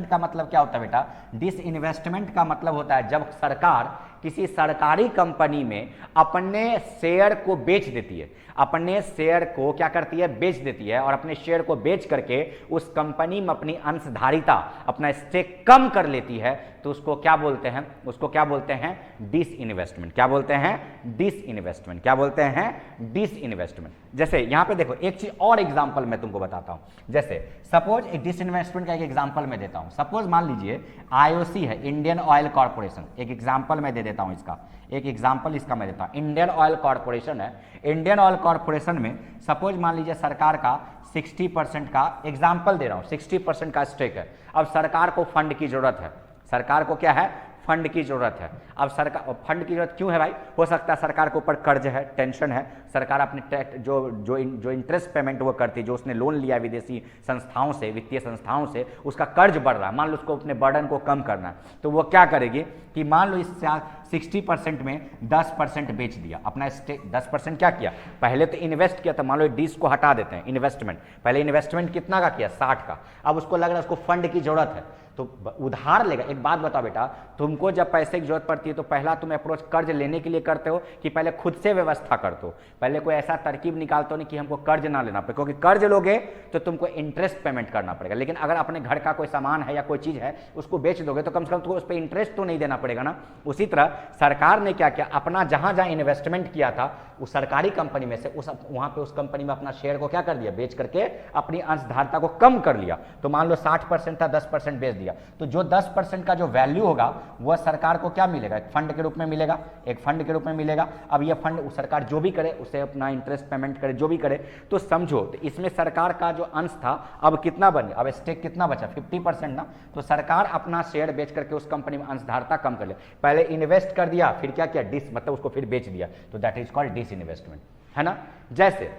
का मतलब क्या होता है बेटा, डिसइन्वेस्टमेंट का मतलब होता है जब सरकार किसी सरकारी कंपनी में अपने शेयर को बेच देती है, अपने शेयर को क्या करती है, बेच देती है, और अपने शेयर को बेच करके उस कंपनी में अपनी अंशधारिता, अपना स्टेक कम कर लेती है, तो उसको क्या बोलते हैं, उसको क्या बोलते हैं, डिसइन्वेस्टमेंट। क्या बोलते हैं, डिसइन्वेस्टमेंट। क्या बोलते हैं, डिसइन्वेस्टमेंट। जैसे यहां पे देखो, एक चीज और एग्जांपल मैं तुमको बताता हूं। जैसे सपोज एक डिसइन्वेस्टमेंट का एक एग्जांपल मैं देता हूं। सपोज मान लीजिए आईओसी है, इंडियन ऑयल कॉर्पोरेशन, एक एग्जांपल मैं दे देता हूं इसका, एक एग्जांपल इसका मैं देता हूं। इंडियन ऑयल कॉर्पोरेशन है, इंडियन ऑयल कॉर्पोरेशन में सपोज मान लीजिए सरकार का 60% का, एग्जांपल दे रहा हूं, 60% का स्टेक है। अब सरकार को फंड की जरूरत है, सरकार को क्या है, फंड की जरूरत है। अब सरकार फंड की जरूरत क्यों है भाई? हो सकता है सरकार के ऊपर कर्ज है, टेंशन है, सरकार अपने टैक्स जो इंटरेस्ट पेमेंट वो करती है, जो उसने लोन लिया विदेशी संस्थाओं से, वित्तीय संस्थाओं से, उसका कर्ज बढ़ रहा है, मान लो उसको अपने बर्डन को कम करना है, तो वो क्या करेगी कि मान लो इस 60% में 10% बेच दिया अपना 10% क्या किया, पहले तो इन्वेस्ट किया था, मान लो डिश को हटा देते हैं, इन्वेस्टमेंट, पहले इन्वेस्टमेंट कितना का किया 60 का, अब उसको लग रहा है उसको फंड की जरूरत है तो उधार लेगा। एक बात बताओ बेटा, तुमको जब पैसे की जरूरत पड़ती है तो पहला तुम अप्रोच कर्ज लेने के लिए करते हो कि पहले खुद से व्यवस्था करते हो? पहले कोई ऐसा तरकीब निकालते हो नहीं कि हमको कर्ज ना लेना पड़े, क्योंकि कर्ज लोगे तो तुमको इंटरेस्ट पेमेंट करना पड़ेगा, लेकिन अगर अपने घर का कोई सामान है या कोई चीज है उसको बेच दोगे तो कम से कम तुमको उस पर इंटरेस्ट तो नहीं देना पड़ेगा ना। उसी तरह सरकार ने क्या किया, अपना जहां जहां इन्वेस्टमेंट किया था उस सरकारी कंपनी में से वहां पे उस कंपनी में अपना शेयर को क्या कर दिया, बेच करके अपनी अंशधारता को कम कर लिया। तो मान लो 60% था, 10% बेच दिया, तो जो 10% का जो वैल्यू होगा वह सरकार को क्या मिलेगा, एक फंड के रूप में मिलेगा, एक फंड के रूप में मिलेगा। अब यह फंड सरकार जो भी करे उसे अपना इंटरेस्ट पेमेंट करे, जो भी करे, तो समझो तो इसमें सरकार का जो अंश था अब कितना बन गया, अब स्टेक कितना बचा, 50% ना। तो सरकार अपना शेयर बेच करके उस कंपनी में अंशधारता कम कर लिया, पहले इन्वेस्ट कर दिया, फिर क्या किया, डिस मतलब उसको फिर बेच दिया, तो that is called disinvestment, है ना। जैसे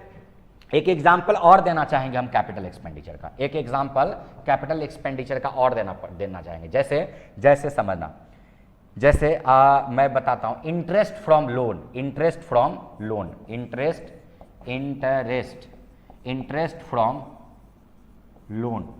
एक एग्जाम्पल और देना चाहेंगे हम कैपिटल एक्सपेंडिचर का, एक एग्जाम्पल कैपिटल एक्सपेंडिचर का और देना चाहेंगे। जैसे समझना, जैसे मैं बताता हूं, interest from loan, interest from loan, interest from loan.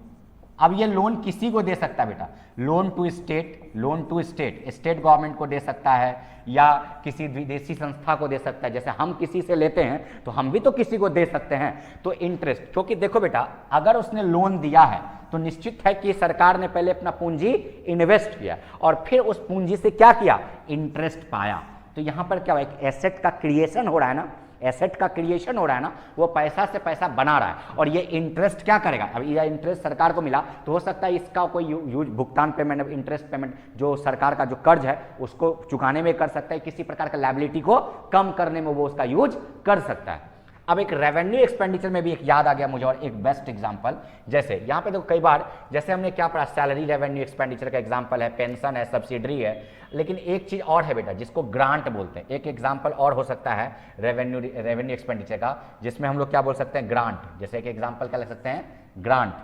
अब ये लोन किसी को दे सकता है बेटा, loan to state, state government को दे सकता है या किसी विदेशी संस्था को दे सकता है। जैसे हम किसी से लेते हैं तो हम भी तो किसी को दे सकते हैं। तो इंटरेस्ट, क्योंकि देखो बेटा अगर उसने लोन दिया है तो निश्चित है कि सरकार ने पहले अपना पूंजी इन्वेस्ट किया और फिर उस पूंजी से क्या किया, इंटरेस्ट पाया। तो यहां पर क्या हुआ, एक एसेट का क्रिएशन हो रहा है ना, एसेट का क्रिएशन हो रहा है ना, वो पैसा से पैसा बना रहा है और ये इंटरेस्ट क्या करेगा, अब ये इंटरेस्ट सरकार को मिला तो हो सकता है इसका कोई यूज भुगतान पेमेंट, इंटरेस्ट पेमेंट जो सरकार का जो कर्ज है उसको चुकाने में कर सकता है, किसी प्रकार का लायबिलिटी को कम करने में वो उसका यूज कर सकता है। अब एक रेवेन्यू एक्सपेंडिचर में भी एक याद आ गया मुझे और एक बेस्ट एग्जांपल, जैसे यहाँ पे देखो कई बार जैसे हमने क्या पढ़ा, सैलरी रेवेन्यू एक्सपेंडिचर का एग्जांपल है, पेंशन है, सब्सिडरी है, लेकिन एक चीज और है बेटा जिसको ग्रांट बोलते हैं। एक एग्जांपल और हो सकता है रेवेन्यू एक्सपेंडिचर का जिसमें हम लोग क्या बोल सकते हैं, ग्रांट। जैसे एक एग्जांपल क्या ले सकते हैं, ग्रांट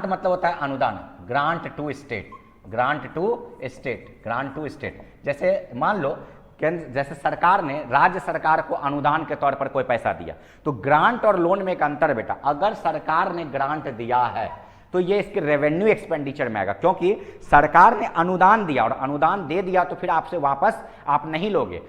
मतलब होता है अनुदान, ग्रांट टू स्टेट। जैसे मान लो जैसे सरकार ने राज्य सरकार को अनुदान के तौर पर कोई पैसा दिया, तो ग्रांट और लोन में एक अंतर बेटा, अगर सरकार ने ग्रांट दिया है तो ये इसके रेवेन्यू एक्सपेंडिचर में आएगा, क्योंकि सरकार ने अनुदान दिया और अनुदान दे दिया तो फिर आपसे वापस आप नहीं लोगे।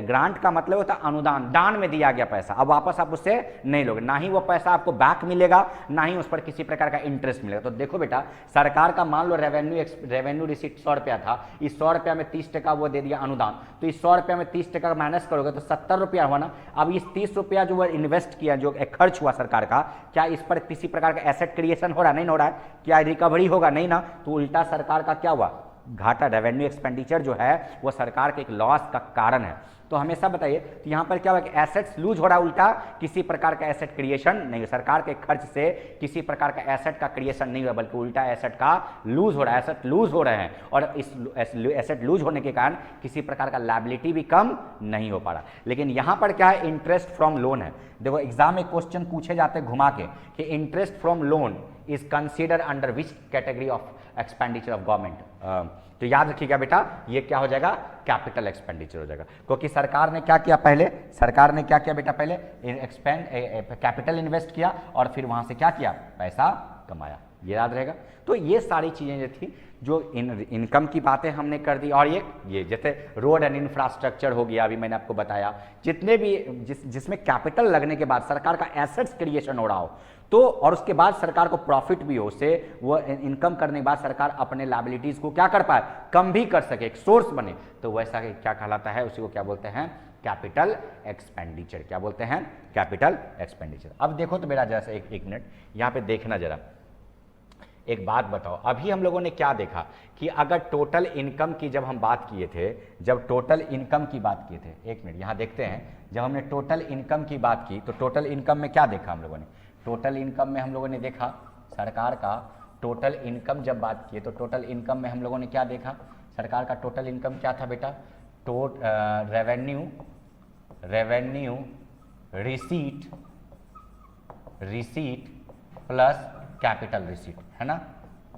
ग्रांट का मतलब होता है अनुदान, दान में दिया गया पैसा, अब वापस आप उससे नहीं लोगे, ना ही वो पैसा आपको बैक मिलेगा, ना ही उस पर किसी प्रकार का इंटरेस्ट मिलेगा। तो देखो बेटा सरकार का मान लो रेवेन्यू रिसीट 100 रुपया था, इस 100 रुपया में 30% वो दे दिया अनुदान, तो इस 100 रुपया में 30% माइनस करोगे तो 70 रुपया हुआ ना। अब इस 30 रुपया जो वो इन्वेस्ट किया, जो खर्च हुआ सरकार का, क्या इस पर किसी प्रकार का एसेट क्रिएशन हो रहा, नहीं हो रहा है, क्या रिकवरी होगा, नहीं ना। तो उल्टा सरकार का क्या हुआ, घाटा। रेवेन्यू एक्सपेंडिचर जो है वो सरकार के एक लॉस का कारण है। तो हमेशा बताइए तो यहां पर क्या हुआ कि एसेट्स लूज हो रहा है, उल्टा किसी प्रकार का एसेट क्रिएशन नहीं, सरकार के खर्च से किसी प्रकार का एसेट का क्रिएशन नहीं हुआ, बल्कि उल्टा एसेट का लूज हो रहा है, एसेट लूज हो रहे हैं और इस एसेट लूज होने के कारण किसी प्रकार का लायबिलिटी भी कम नहीं हो पा रहा। लेकिन यहां पर क्या है, इंटरेस्ट फ्रॉम लोन है। देखो एग्जाम में क्वेश्चन पूछे जाते घुमा के कि interest from loan is consider under which category of expenditure of government. तो याद रखिएगा बेटा ये क्या हो जाएगा, कैपिटल एक्सपेंडिचर हो जाएगा, क्योंकि सरकार ने क्या किया, पहले कैपिटल इन्वेस्ट किया और फिर वहां से क्या किया, पैसा कमाया, ये याद रहेगा। तो ये सारी चीजें जो थी, जो इनकम की बातें हमने कर दी, और ये जैसे रोड एंड इंफ्रास्ट्रक्चर हो गया, अभी मैंने आपको बताया, जितने भी जिसमें कैपिटल लगने के बाद सरकार का एसेट्स क्रिएशन हो रहा हो, तो और उसके बाद सरकार को प्रॉफिट भी हो, उससे वो इनकम करने के बाद सरकार अपने लायबिलिटीज को क्या कर पाए, कम भी कर सके, एक सोर्स बने, तो वैसा क्या कहलाता है, उसी को क्या बोलते हैं, कैपिटल एक्सपेंडिचर। क्या बोलते हैं, कैपिटल एक्सपेंडिचर। अब देखो तो मेरा जैसे एक मिनट यहाँ पे देखना जरा, एक बात बताओ, अभी हम लोगों ने क्या देखा कि अगर टोटल इनकम की जब हम बात किए थे, एक मिनट यहाँ देखते हैं, जब हमने टोटल इनकम की बात की तो टोटल इनकम में क्या देखा हम लोगों ने, टोटल इनकम में हम लोगों ने देखा सरकार का टोटल इनकम जब बात किए तो टोटल इनकम में हम लोगों ने क्या देखा, सरकार का टोटल इनकम क्या था बेटा, revenue receipt plus capital receipt, है ना,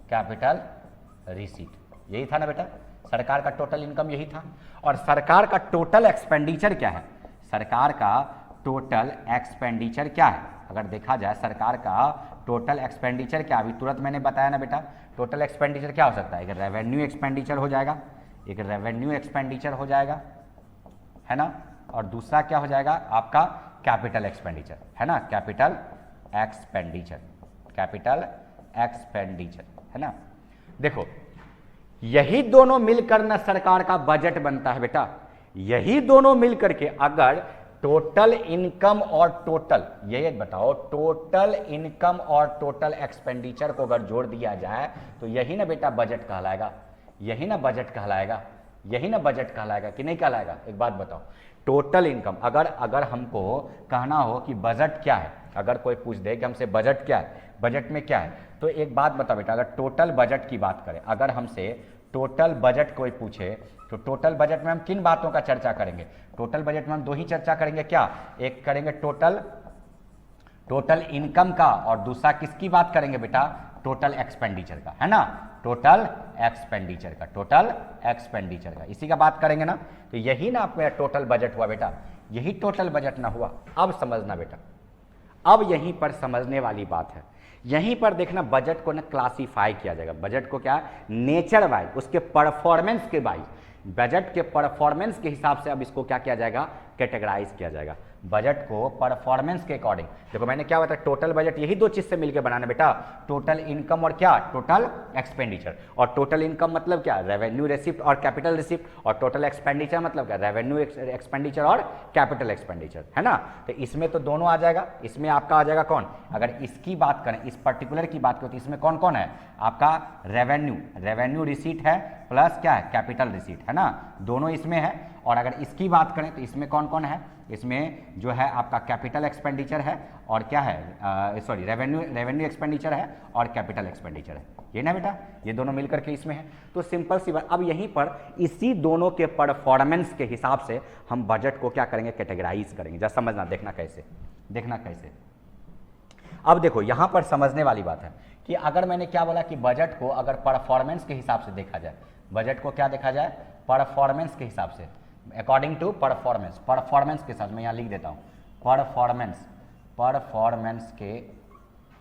कैपिटल रिसीट, यही था ना बेटा, सरकार का टोटल इनकम यही था। और सरकार का टोटल एक्सपेंडिचर क्या है, सरकार का टोटल एक्सपेंडिचर क्या है, अगर देखा जाए सरकार का टोटल एक्सपेंडिचर क्या, अभी तुरंत मैंने बताया ना बेटा, टोटल एक्सपेंडिचर क्या हो सकता है, एक रेवेन्यू एक्सपेंडिचर हो जाएगा, एक रेवेन्यू एक्सपेंडिचर हो जाएगा, है ना, और दूसरा क्या हो जाएगा आपका कैपिटल एक्सपेंडिचर, है ना, कैपिटल एक्सपेंडिचर, है ना। देखो यही दोनों मिलकर ना सरकार का बजट बनता है बेटा, यही दोनों मिलकर के अगर टोटल इनकम और टोटल, ये बताओ टोटल इनकम और टोटल एक्सपेंडिचर को अगर जोड़ दिया जाए तो यही ना बेटा बजट कहलाएगा, यही ना बजट कहलाएगा, यही ना बजट कहलाएगा कि नहीं कहलाएगा, एक बात बताओ, टोटल इनकम अगर हमको कहना हो कि बजट क्या है, अगर कोई पूछ दे कि हमसे बजट क्या है, बजट में क्या है, तो एक बात बताओ बेटा, अगर टोटल बजट की बात करें, अगर हमसे टोटल बजट कोई पूछे तो टोटल बजट में हम किन बातों का चर्चा करेंगे, टोटल बजट में हम दो ही चर्चा करेंगे, क्या, एक करेंगे टोटल इनकम का और दूसरा किसकी बात करेंगे बेटा, टोटल एक्सपेंडिचर का, है ना, टोटल एक्सपेंडिचर का, इसी का बात करेंगे ना, तो यही ना आपका टोटल बजट हुआ बेटा, यही टोटल बजट ना हुआ। अब समझना बेटा, अब यहीं पर समझने वाली बात है, यहीं पर देखना बजट को ना क्लासिफाई किया जाएगा, बजट को क्या, नेचर वाइज, उसके परफॉर्मेंस के वाइज, बजट के परफॉर्मेंस के हिसाब से अब इसको क्या किया जाएगा, कैटेगराइज किया जाएगा, बजट को परफॉर्मेंस के अकॉर्डिंग। देखो मैंने क्या बताया, टोटल बजट यही दो चीज से मिलकर बनाना बेटा, टोटल इनकम और क्या, टोटल एक्सपेंडिचर, और टोटल इनकम मतलब क्या, रेवेन्यू रिसिप्ट और कैपिटल रिसिप्ट, और टोटल एक्सपेंडिचर मतलब क्या, रेवेन्यू एक्सपेंडिचर और कैपिटल एक्सपेंडिचर, है ना। तो इसमें तो दोनों आ जाएगा, इसमें आपका आ जाएगा कौन, अगर इसकी बात करें, इस पर्टिकुलर की बात करें तो इसमें कौन कौन है, आपका रेवेन्यू रिसीट है प्लस क्या है, कैपिटल रिसीट, है ना, दोनों इसमें है। और अगर इसकी बात करें तो इसमें कौन कौन है, इसमें जो है आपका कैपिटल एक्सपेंडिचर है और क्या है, सॉरी रेवेन्यू एक्सपेंडिचर है और कैपिटल एक्सपेंडिचर है, ये ना बेटा, ये दोनों मिलकर के इसमें है। तो सिंपल सी बात, अब यहीं पर इसी दोनों के परफॉर्मेंस के हिसाब से हम बजट को क्या करेंगे, कैटेगराइज करेंगे। जरा समझना, देखना कैसे। अब देखो यहां पर समझने वाली बात है कि अगर मैंने क्या बोला कि बजट को अगर परफॉर्मेंस के हिसाब से देखा जाए, बजट को क्या देखा जाए, परफॉर्मेंस के हिसाब से, अकॉर्डिंग टू परफॉर्मेंस के साथ मैं यहाँ लिख देता हूँ, परफॉर्मेंस के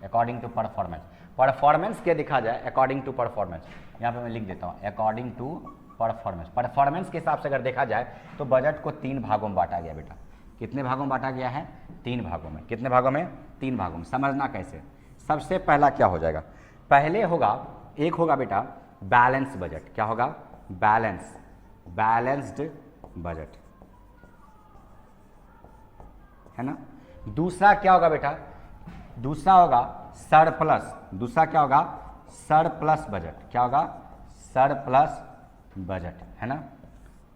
अकॉर्डिंग टू परफॉर्मेंस के देखा जाए, अकॉर्डिंग टू परफॉर्मेंस, यहाँ पे मैं लिख देता हूँ अकॉर्डिंग टू परफॉर्मेंस के हिसाब से अगर देखा जाए तो बजट को 3 भागों में बांटा गया बेटा। कितने भागों में बांटा गया है, 3 भागों में। कितने भागों में, 3 भागों में। समझना कैसे, सबसे पहला क्या हो जाएगा, पहले होगा, एक होगा बेटा बैलेंस बजट, क्या होगा, बैलेंस्ड बजट, है ना। दूसरा क्या होगा बेटा, दूसरा होगा सरप्लस, दूसरा क्या होगा, सरप्लस बजट, क्या होगा, सरप्लस बजट, है ना।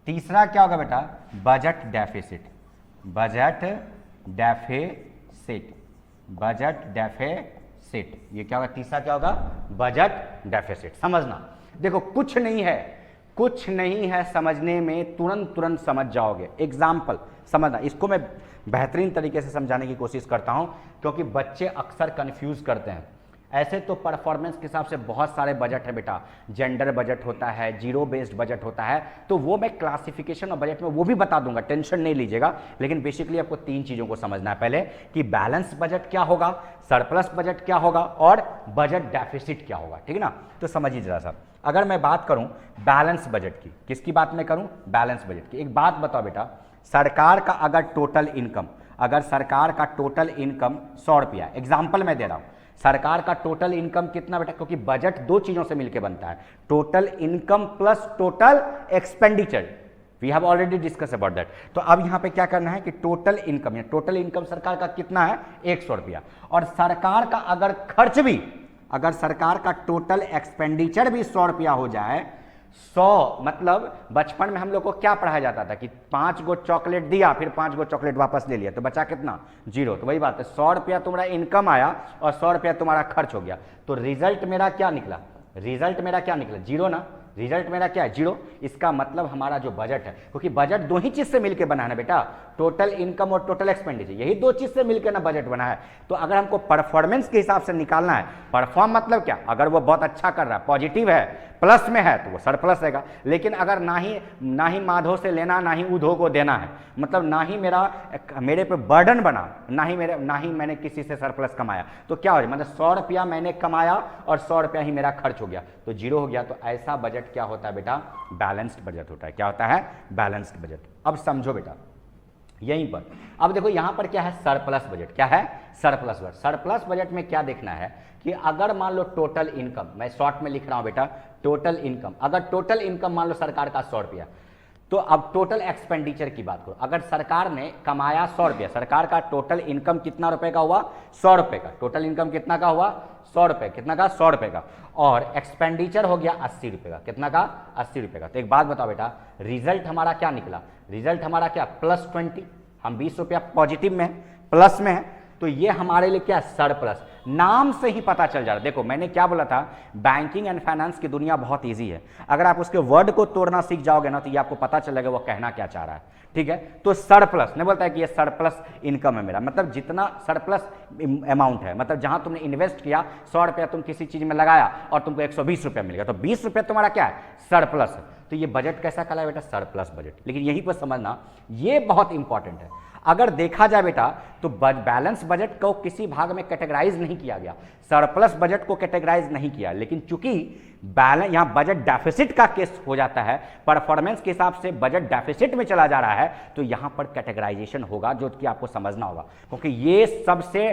तीसरा क्या होगा बेटा, बजट डेफिसिट, ये क्या होगा, तीसरा क्या होगा, बजट डेफिसिट। समझना, देखो कुछ नहीं है समझने में, तुरंत समझ जाओगे। एग्जाम्पल समझना, इसको मैं बेहतरीन तरीके से समझाने की कोशिश करता हूं क्योंकि बच्चे अक्सर कंफ्यूज करते हैं। ऐसे तो परफॉर्मेंस के हिसाब से बहुत सारे बजट है बेटा, जेंडर बजट होता है, जीरो बेस्ड बजट होता है, तो वो मैं क्लासिफिकेशन और बजट में वो भी बता दूंगा, टेंशन नहीं लीजिएगा। लेकिन बेसिकली आपको 3 चीजों को समझना है पहले, कि बैलेंस बजट क्या होगा, सरप्लस बजट क्या होगा और बजट डेफिसिट क्या होगा, ठीक है ना। तो समझिए जरा सा, अगर मैं बात करूं बैलेंस बजट की, किसकी बात मैं करूं, बैलेंस बजट की। एक बात बताओ बेटा, सरकार का अगर टोटल इनकम, अगर सरकार का टोटल इनकम 100 रुपया, एग्जाम्पल मैं दे रहा हूं, सरकार का टोटल इनकम कितना बेटा, क्योंकि बजट 2 चीजों से मिलकर बनता है, total income plus total expenditure, we have already discuss about that. तो अब यहां पे क्या करना है कि टोटल इनकम, या टोटल इनकम सरकार का कितना है, 100 रुपया, और सरकार का अगर खर्च भी, अगर सरकार का टोटल एक्सपेंडिचर भी 100 रुपया हो जाए, 100 मतलब बचपन में हम लोग को क्या पढ़ाया जाता था कि 5 गो चॉकलेट दिया फिर 5 गो चॉकलेट वापस ले लिया, तो बचा कितना? 0। तो वही बात है, 100 रुपया तुम्हारा इनकम आया और 100 रुपया तुम्हारा खर्च हो गया, तो रिजल्ट मेरा क्या निकला? रिजल्ट मेरा क्या निकला? 0 ना। रिजल्ट मेरा क्या है? 0। इसका मतलब हमारा जो बजट है, क्योंकि बजट दो ही चीज से मिलकर बना है ना बेटा, टोटल इनकम और टोटल एक्सपेंडिचर, यही दो चीज से मिलकर ना बजट बना है। तो अगर हमको परफॉर्मेंस के हिसाब से निकालना है, परफॉर्म मतलब क्या? अगर वो बहुत अच्छा कर रहा है, पॉजिटिव है, प्लस में है, तो वो सरप्लस रहेगा। लेकिन अगर ना ही माधव से लेना, ना ही उधो को देना है, मतलब ना ही मेरे पे बर्डन बना, ना ही मैंने किसी से सरप्लस कमाया, तो क्या हो जाए? मतलब 100 रुपया मैंने कमाया और 100 रुपया ही मेरा खर्च हो गया, तो 0 हो गया। तो ऐसा बजट क्या होता है बेटा? बैलेंस्ड बजट होता है। क्या होता है? Balanced budget. अब समझो बेटा यहीं पर, अब देखो यहां पर क्या है? Surplus budget. क्या है? Surplus budget. सरप्लस बजट में क्या देखना है कि अगर मान लो टोटल इनकम, मैं शॉर्ट में लिख रहा हूं बेटा, टोटल इनकम, अगर टोटल इनकम मान लो सरकार का 100 रुपया, तो अब टोटल एक्सपेंडिचर की बात करो, अगर सरकार ने कमाया 100 रुपया, सरकार का टोटल इनकम कितना रुपए का हुआ? 100 रुपए का। टोटल इनकम कितना का हुआ? 100 रुपए। कितना का? 100 रुपए का। और एक्सपेंडिचर हो गया 80 रुपए का। कितना का? 80 रुपए का। तो एक बात बताओ बेटा, रिजल्ट हमारा क्या निकला? रिजल्ट हमारा क्या? +20। हम 20 रुपया पॉजिटिव में है, प्लस में है, तो ये हमारे लिए क्या? सरप्लस। नाम से ही पता चल जा रहा है। देखो मैंने क्या बोला था, बैंकिंग एंड फाइनेंस की दुनिया बहुत इजी है, अगर आप उसके वर्ड को तोड़ना सीख जाओगे ना, तो ये आपको पता चलेगा वो कहना क्या चाह रहा है। ठीक है, तो सरप्लस नहीं बोलता है कि ये सरप्लस इनकम है मेरा, मतलब जितना सरप्लस अमाउंट है, मतलब जहां तुमने इन्वेस्ट किया 100 रुपया तुम किसी चीज में लगाया और तुमको 120 रुपया मिल गया, तो 20 रुपया तुम्हारा क्या है? सरप्लस है। तो ये बजट कैसा कहलाए बेटा? Surplus budget. लेकिन यहीं पर समझना ये बहुत इंपॉर्टेंट है, अगर देखा जाए बेटा तो बैलेंस बजट को किसी भाग में कैटेगराइज नहीं किया गया, सरप्लस बजट को कैटेगराइज नहीं किया, लेकिन चूंकि बैलेंस यहां बजट डेफिसिट का केस हो जाता है, परफॉर्मेंस के हिसाब से बजट डेफिसिट में चला जा रहा है, तो यहां पर कैटेगराइजेशन होगा, जो कि आपको समझना होगा, क्योंकि ये सबसे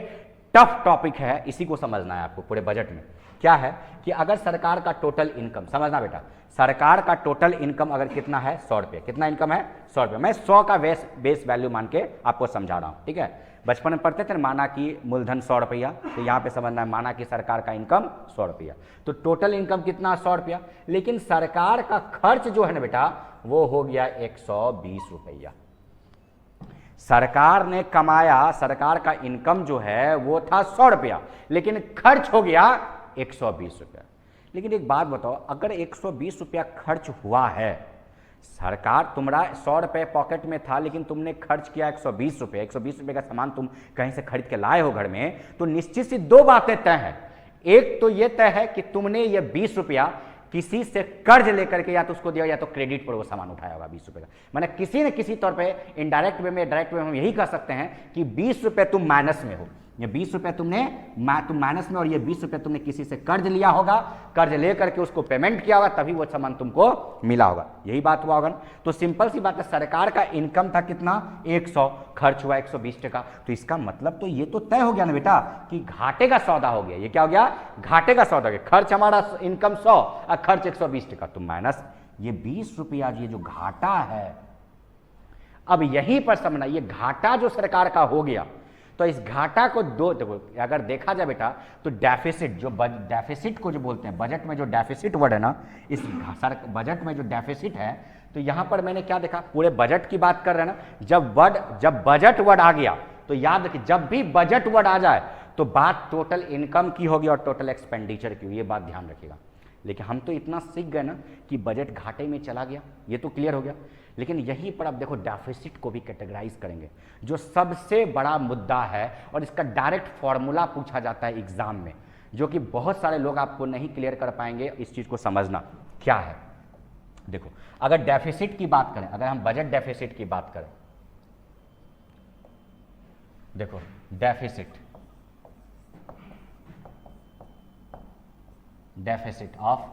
टफ टॉपिक है, इसी को समझना है आपको पूरे बजट में। क्या है कि अगर सरकार का टोटल इनकम, समझना बेटा, सरकार का टोटल इनकम अगर कितना है? 100 रुपये। कितना इनकम है? 100 रुपये। मैं 100 का बेस वैल्यू मान के आपको समझा रहा हूं। ठीक है, बचपन में पढ़ते थे माना कि मूलधन 100 रुपया, तो यहां पे समझना है माना कि सरकार का इनकम 100 रुपया, तो टोटल इनकम कितना? 100 रुपया। लेकिन सरकार का खर्च जो है ना बेटा, वो हो गया 120 रुपया। सरकार ने कमाया, सरकार का इनकम जो है वो था 100 रुपया, लेकिन खर्च हो गया 120 रुपया। लेकिन एक बात बताओ, अगर 120 रुपया खर्च हुआ है, सरकार तुम्हारा 100 रुपये पॉकेट में था, लेकिन तुमने खर्च किया 120 रुपये, 120 रुपये का सामान तुम कहीं से खरीद के लाए हो घर में, तो निश्चित सी दो बातें तय हैं। एक तो ये तय है कि तुमने ये 20 रुपया किसी से कर्ज लेकर के या तो उसको दिया या तो क्रेडिट पर वो सामान उठाया होगा 20 रुपये का, मैंने किसी न किसी तौर पे इनडायरेक्ट वे में, डायरेक्ट वे में हम यही कह सकते हैं कि 20 रुपये तुम माइनस में हो, ये 20 रुपये तुम माइनस में, और ये 20 रुपये तुमने किसी से कर्ज लिया होगा, कर्ज लेकर के उसको पेमेंट किया होगा, तभी वो सामान तुमको मिला होगा। यही बात हुआ होगा। तो सिंपल सी बात है, सरकार का इनकम था कितना? 100, खर्च हुआ 120 टका, तो इसका मतलब तो ये तो तय हो गया ना बेटा कि घाटे का सौदा हो गया। ये क्या हो गया? घाटे का सौदा हो गया। खर्च हमारा इनकम 100 और खर्च 120 टका, तो माइनस ये 20 रुपया, ये जो घाटा है, अब यहीं पर समझना, ये घाटा जो सरकार का हो गया, तो इस घाटा को दो, देखो अगर देखा जाए बेटा, तो डेफिसिट, जो डेफिसिट को जो बोलते हैं, बजट में जो डेफिसिट वर्ड है ना, इस बजट में जो डेफिसिट है, तो यहां पर मैंने क्या देखा, पूरे बजट की बात कर रहे हैं ना, जब बजट वर्ड आ गया, तो याद रखिए, जब भी बजट वर्ड आ जाए तो बात टोटल इनकम की होगी और टोटल एक्सपेंडिचर की, ये बात ध्यान रखिएगा। लेकिन हम तो इतना सीख गए ना कि बजट घाटे में चला गया, ये तो क्लियर हो गया। लेकिन यहीं पर अब देखो डेफिसिट को भी कैटेगराइज करेंगे, जो सबसे बड़ा मुद्दा है, और इसका डायरेक्ट फॉर्मूला पूछा जाता है एग्जाम में, जो कि बहुत सारे लोग आपको नहीं क्लियर कर पाएंगे। इस चीज को समझना क्या है। देखो अगर डेफिसिट की बात करें, अगर हम बजट डेफिसिट की बात करें, देखो डेफिसिट ऑफ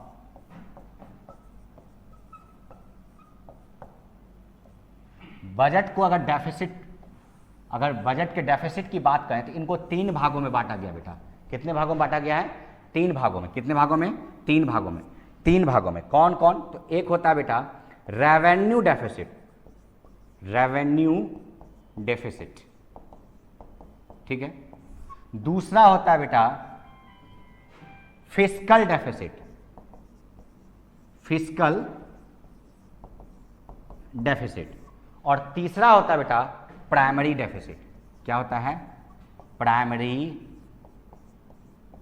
बजट को, अगर बजट के डेफिसिट की बात करें तो इनको 3 भागों में बांटा गया बेटा। कितने भागों में बांटा गया है? 3 भागों में। कितने भागों में? 3 भागों में। 3 भागों में कौन कौन? तो एक होता है बेटा रेवेन्यू डेफिसिट, ठीक है। दूसरा होता है बेटा फिस्कल डेफिसिट, और तीसरा होता है बेटा प्राइमरी डेफिसिट। क्या होता है? Primary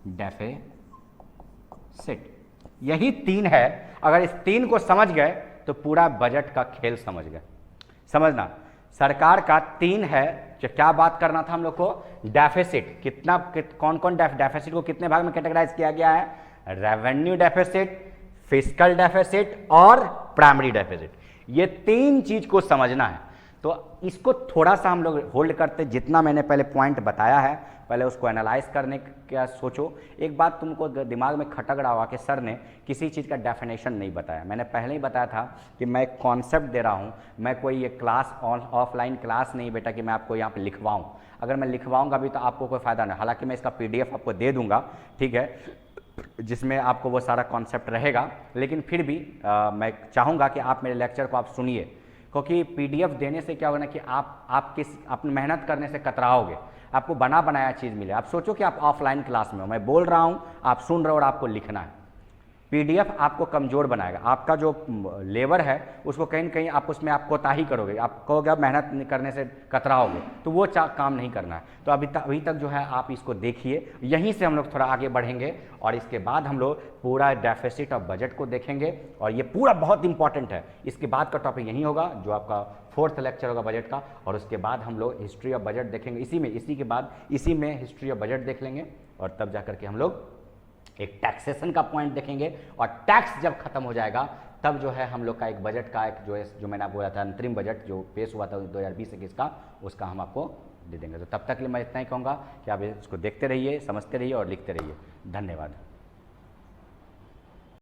deficit. यही तीन है, अगर इस तीन को समझ गए तो पूरा बजट का खेल समझ गए। समझना, सरकार का तीन है, जो क्या बात करना था हम लोग को, डेफिसिट कितना, कौन कौन डेफिसिट को कितने भाग में कैटेगराइज किया गया है, रेवेन्यू डेफिसिट, फिस्कल डेफिसिट और प्राइमरी डेफिसिट। ये तीन चीज को समझना है। तो इसको थोड़ा सा हम लोग होल्ड करते, जितना मैंने पहले पॉइंट बताया है पहले उसको एनालाइज करने का सोचो। एक बात तुमको दिमाग में खटक रहा होगा कि सर ने किसी चीज़ का डेफिनेशन नहीं बताया। मैंने पहले ही बताया था कि मैं एक कॉन्सेप्ट दे रहा हूँ, मैं कोई ये क्लास ऑफलाइन क्लास नहीं बेटा कि मैं आपको यहाँ पे लिखवाऊँ। अगर मैं लिखवाऊँगा भी तो आपको कोई फ़ायदा नहीं। हालांकि मैं इसका PDF आपको दे दूँगा, ठीक है, जिसमें आपको वो सारा कॉन्सेप्ट रहेगा, लेकिन फिर भी मैं चाहूँगा कि आप मेरे लेक्चर को आप सुनिए, क्योंकि PDF देने से क्या होगा ना कि आप अपनी मेहनत करने से कतराओगे, आपको बना बनाया चीज़ मिले। आप सोचो कि आप ऑफलाइन क्लास में हो, मैं बोल रहा हूँ, आप सुन रहे हो और आपको लिखना है। PDF आपको कमज़ोर बनाएगा, आपका जो लेबर है उसको कहीं ना कहीं आप उसमें आप कोताही करोगे, आप कहोगे अब मेहनत करने से कतराओगे, तो वो काम नहीं करना है। तो अभी तक जो है आप इसको देखिए, यहीं से हम लोग थोड़ा आगे बढ़ेंगे और इसके बाद हम लोग पूरा डेफिसिट ऑफ बजट को देखेंगे, और ये पूरा बहुत इंपॉर्टेंट है। इसके बाद का टॉपिक यही होगा जो आपका 4th लेक्चर होगा बजट का, और उसके बाद हम लोग हिस्ट्री ऑफ बजट देखेंगे। इसी में हिस्ट्री ऑफ बजट देख लेंगे, और तब जा करके हम लोग एक टैक्सेशन का पॉइंट देखेंगे, और टैक्स जब खत्म हो जाएगा तब जो है हम लोग का एक बजट का एक जो मैंने आपको बोला था अंतरिम बजट जो पेश हुआ था 2020-21 का, उसका हम आपको दे देंगे। तो तब तक के लिए मैं इतना ही कहूँगा कि आप इसको देखते रहिए, समझते रहिए और लिखते रहिए। धन्यवाद।